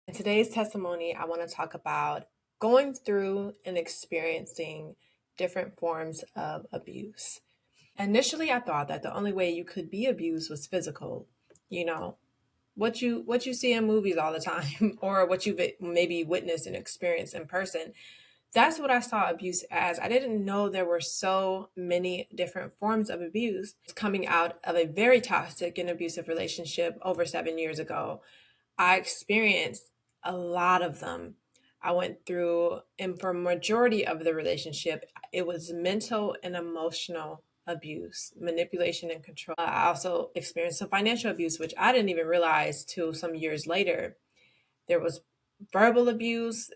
In today's testimony, I want to talk about going through and experiencing different forms of abuse. Initially, I thought that the only way you could be abused was physical. You know, what you see in movies all the time or what you've maybe witnessed and experienced in person. That's what I saw abuse as. I didn't know there were so many different forms of abuse. It's coming out of a very toxic and abusive relationship over 7 years ago. I experienced a lot of them. I went through, and for majority of the relationship, it was mental and emotional abuse, manipulation and control. I also experienced some financial abuse, which I didn't even realize till some years later. There was verbal abuse,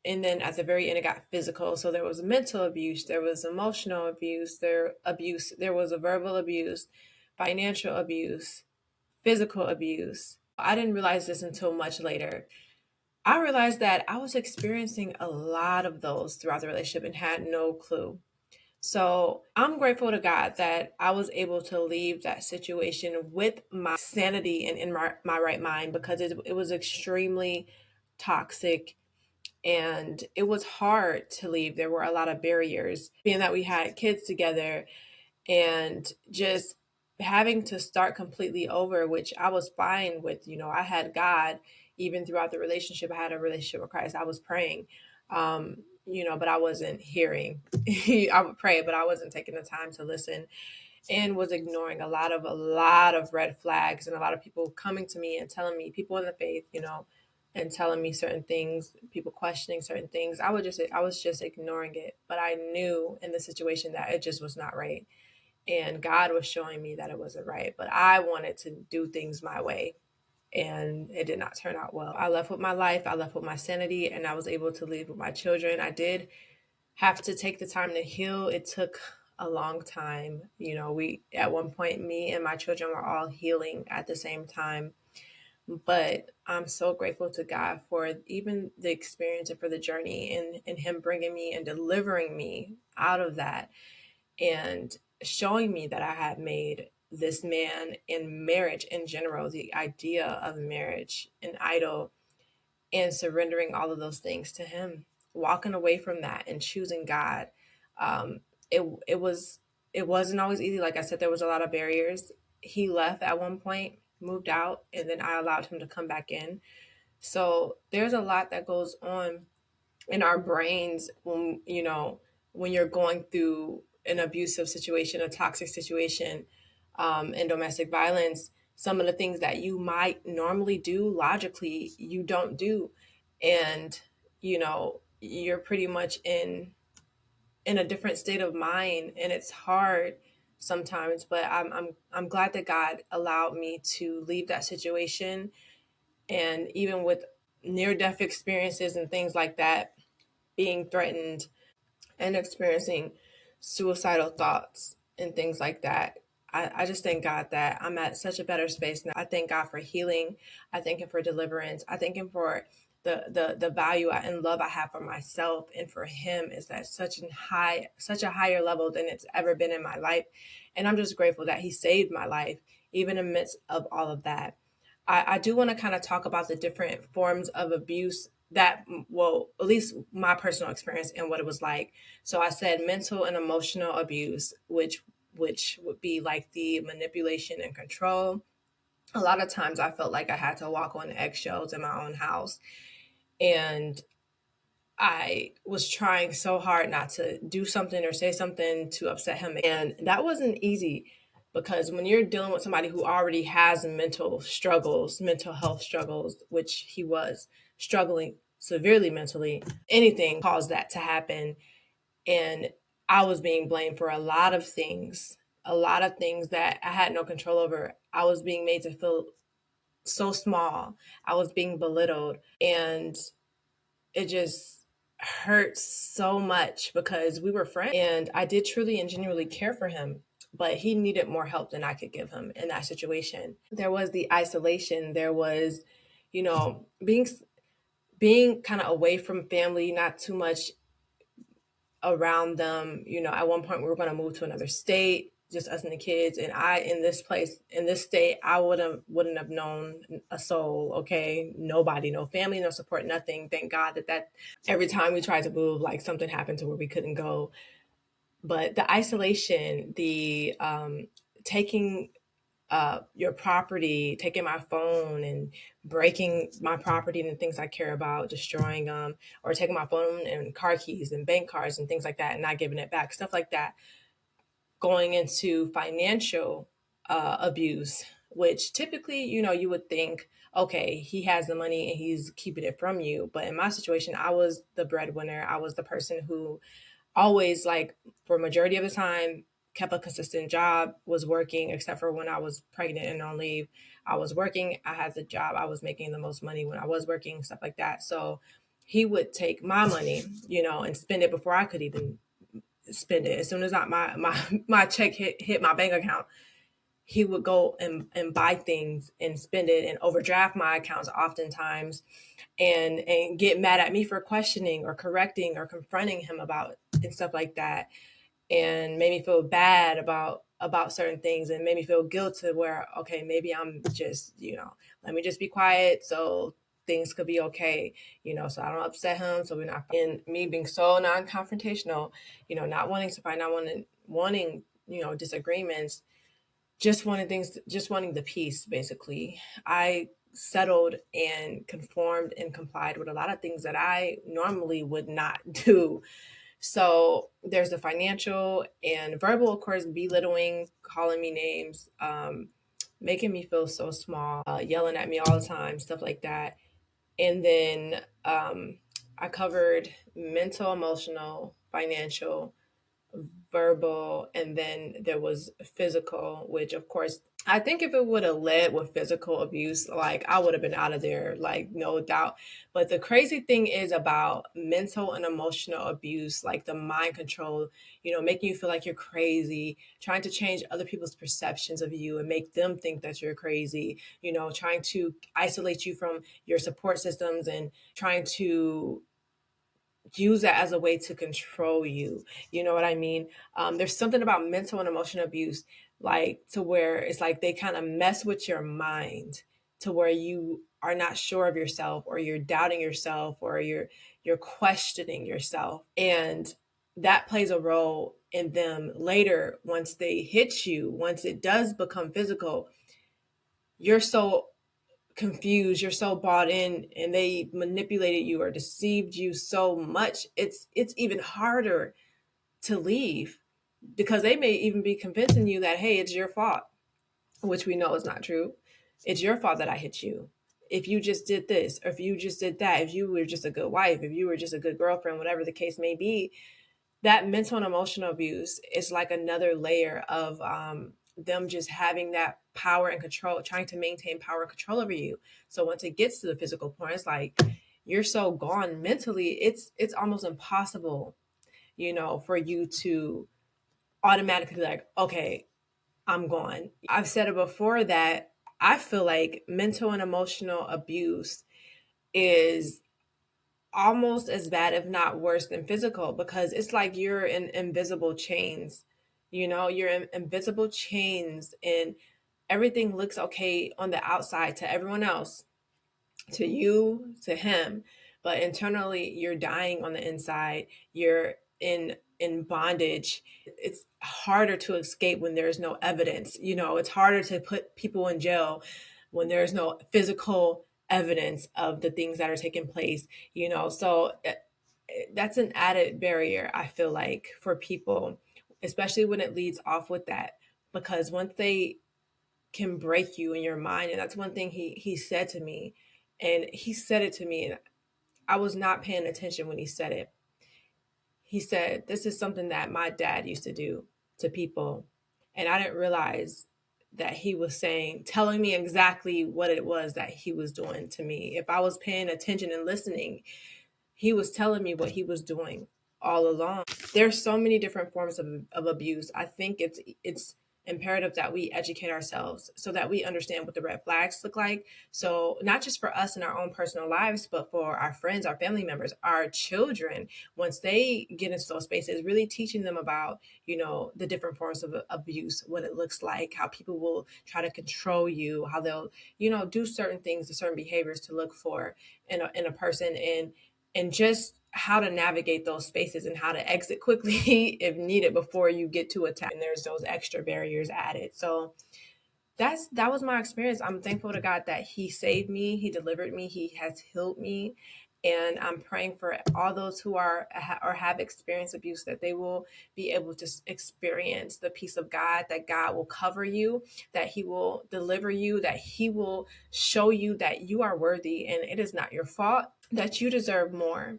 and then at the very end, it got physical. So there was mental abuse, there was emotional abuse, there was a verbal abuse, financial abuse, physical abuse. I didn't realize this until much later. I realized that I was experiencing a lot of those throughout the relationship and had no clue. So I'm grateful to God that I was able to leave that situation with my sanity and in my right mind, because it was extremely toxic and it was hard to leave. There were a lot of barriers, being that we had kids together and just having to start completely over, which I was fine with. I had God even throughout the relationship. I had a relationship with Christ. I was praying, but I wasn't hearing. I would pray, but I wasn't taking the time to listen, and was ignoring a lot of red flags, and a lot of people coming to me and telling me, people in the faith, and telling me certain things, people questioning certain things. I was just ignoring it, but I knew in the situation that it just was not right, and God was showing me that it wasn't right, but I wanted to do things my way, and it did not turn out well. I left with my life, I left with my sanity, and I was able to leave with my children. I did have to take the time to heal. It took a long time. We, at one point, me and my children were all healing at the same time. But I'm so grateful to God for even the experience and for the journey, and Him bringing me and delivering me out of that, and showing me that I had made this man in marriage in general, the idea of marriage, an idol, and surrendering all of those things to Him, walking away from that and choosing God. Um, it wasn't always easy. Like I said, there was a lot of barriers. He left at one point, moved out, and then I allowed him to come back in. So there's a lot that goes on in our brains when you're going through an abusive situation, a toxic situation, and domestic violence. Some of the things that you might normally do logically, you don't do, and you're pretty much in a different state of mind, and it's hard sometimes. But I'm glad that God allowed me to leave that situation, and even with near death experiences and things like that, being threatened and experiencing suicidal thoughts and things like that. I just thank God that I'm at such a better space now. I thank God for healing. I thank Him for deliverance. I thank Him for the value and love I have for myself and for Him is at such a higher level than it's ever been in my life. And I'm just grateful that He saved my life, even in the midst of all of that. I do want to kind of talk about the different forms of abuse that, well, at least my personal experience and what it was like. So I said mental and emotional abuse, which would be like the manipulation and control. A lot of times I felt like I had to walk on eggshells in my own house, and I was trying so hard not to do something or say something to upset him. And that wasn't easy, because when you're dealing with somebody who already has mental health struggles, which he was struggling severely mentally, anything caused that to happen. And I was being blamed for a lot of things that I had no control over. I was being made to feel so small. I was being belittled, and it just hurt so much because we were friends and I did truly and genuinely care for him, but he needed more help than I could give him in that situation. There was the isolation. There was, being kind of away from family, not too much around them. At one point we were going to move to another state, just us and the kids. And I, in this place, in this state, I wouldn't have known a soul. Okay, nobody, no family, no support, nothing. Thank God that every time we tried to move, like something happened to where we couldn't go. But the isolation, the taking your property, taking my phone and breaking my property and the things I care about, destroying them, or taking my phone and car keys and bank cards and things like that and not giving it back, stuff like that. Going into financial abuse, which typically, you would think, okay, he has the money and he's keeping it from you. But in my situation, I was the breadwinner. I was the person who always, like, for majority of the time, kept a consistent job, was working, except for when I was pregnant and on leave. I was working, I had the job, I was making the most money when I was working, stuff like that. So he would take my money, and spend it before I could even spend it. As soon as my check hit my bank account, he would go and buy things and spend it and overdraft my accounts oftentimes, and get mad at me for questioning or correcting or confronting him about and stuff like that, and made me feel bad about certain things, and made me feel guilty where, okay, maybe I'm just, let me just be quiet so things could be okay, so I don't upset him, so we're not. And me being so non-confrontational, not wanting to fight, not wanting disagreements, just wanting the peace, basically. I settled and conformed and complied with a lot of things that I normally would not do. So there's the financial and verbal, of course, belittling, calling me names, making me feel so small, yelling at me all the time, stuff like that. And then I covered mental, emotional, financial, verbal, and then there was physical, which, of course, I think if it would have led with physical abuse, like, I would have been out of there, like, no doubt. But the crazy thing is about mental and emotional abuse, like the mind control, making you feel like you're crazy, trying to change other people's perceptions of you and make them think that you're crazy, trying to isolate you from your support systems and trying to use that as a way to control you. You know what I mean? There's something about mental and emotional abuse, like, to where it's like they kind of mess with your mind to where you are not sure of yourself, or you're doubting yourself, or you're questioning yourself. And that plays a role in them later. Once they hit you, once it does become physical, you're so confused, you're so bought in, and they manipulated you or deceived you so much, it's even harder to leave, because they may even be convincing you that, hey, it's your fault, which we know is not true. It's your fault that I hit you. If you just did this, or if you just did that, if you were just a good wife, if you were just a good girlfriend, whatever the case may be, that mental and emotional abuse is like another layer of them just having that power and control, trying to maintain power and control over you. So once it gets to the physical point, it's like you're so gone mentally, it's almost impossible, for you to automatically be like, okay, I'm gone. I've said it before that I feel like mental and emotional abuse is almost as bad, if not worse, than physical, because it's like you're in invisible chains. You're in invisible chains, and everything looks okay on the outside to everyone else, to you, to him, but internally you're dying on the inside. You're in bondage. It's harder to escape when there's no evidence. It's harder to put people in jail when there's no physical evidence of the things that are taking place. So that's an added barrier, I feel like, for people, especially when it leads off with that, because once they can break you in your mind. And that's one thing he said to me, and he said it to me, and I was not paying attention when he said it. He said, this is something that my dad used to do to people. And I didn't realize that he was telling me exactly what it was that he was doing to me. If I was paying attention and listening, he was telling me what he was doing all along. There's so many different forms of abuse. I think it's imperative that we educate ourselves so that we understand what the red flags look like. So not just for us in our own personal lives, but for our friends, our family members, our children, once they get into those spaces, really teaching them about, the different forms of abuse, what it looks like, how people will try to control you, how they'll, do certain things, certain behaviors to look for in a person, and just how to navigate those spaces and how to exit quickly if needed before you get to attack. And there's those extra barriers added. So that was my experience. I'm thankful to God that He saved me, He delivered me, He has healed me. And I'm praying for all those who are or have experienced abuse, that they will be able to experience the peace of God, that God will cover you, that He will deliver you, that He will show you that you are worthy and it is not your fault, that you deserve more.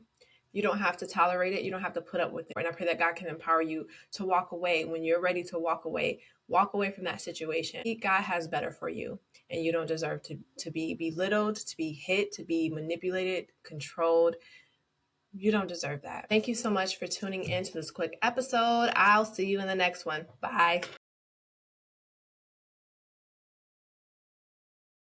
You don't have to tolerate it. You don't have to put up with it. And I pray that God can empower you to walk away when you're ready to walk away. Walk away from that situation. God has better for you, and you don't deserve to be belittled, to be hit, to be manipulated, controlled. You don't deserve that. Thank you so much for tuning in to this quick episode. I'll see you in the next one. Bye.